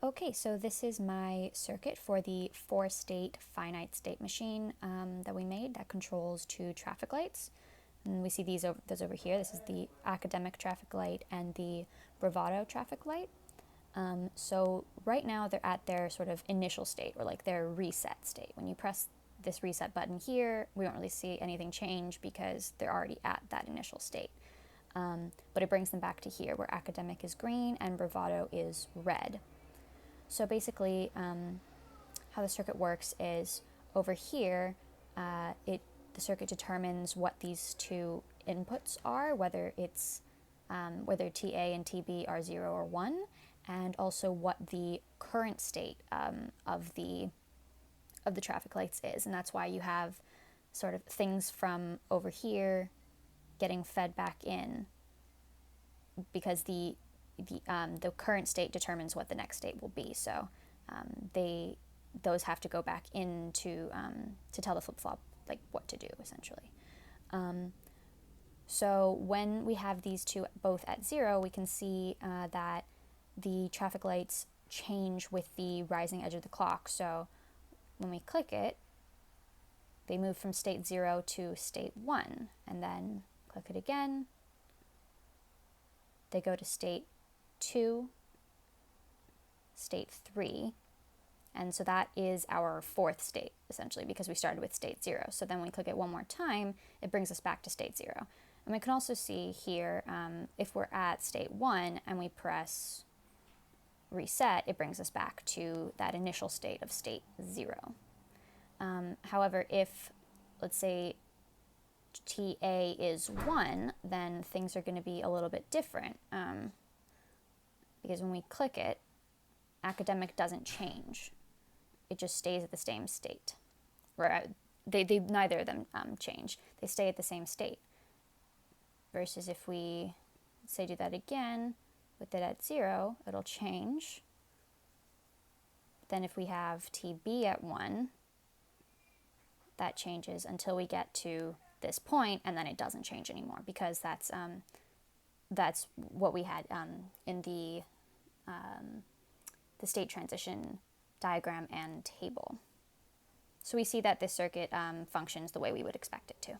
Okay, so this is my circuit for the four-state finite state machine that we made that controls two traffic lights. And we see those over here. This is the academic traffic light and the bravado traffic light. So right now they're at their sort of initial state, or like their reset state. When you press this reset button here, we don't really see anything change because they're already at that initial state. But it brings them back to here, where academic is green and bravado is red. So basically, how the circuit works is over here, the circuit determines what these two inputs are, whether it's whether TA and TB are 0 or 1, and also what the current state of the traffic lights is. And that's why you have sort of things from over here getting fed back in, because the current state determines what the next state will be. So those have to go back in to tell the flip-flop like what to do, essentially. So when we have these two both at 0, we can see that the traffic lights change with the rising edge of the clock. So when we click it, they move from state 0 to state 1, and then click it again, they go to state 2, state 3, and so that is our fourth state, essentially, because we started with state 0. So then when we click it one more time, it brings us back to state 0. And we can also see here, if we're at state 1 and we press reset, it brings us back to that initial state of state 0. However, if, let's say, TA is 1, then things are going to be a little bit different, because when we click it, academic doesn't change. It just stays at the same state. Or they neither of them change. They stay at the same state. Versus if we, say, do that again with it at 0, it'll change. Then if we have TB at 1, that changes until we get to this point, and then it doesn't change anymore, because that's what we had in the state transition diagram and table. So we see that this circuit functions the way we would expect it to.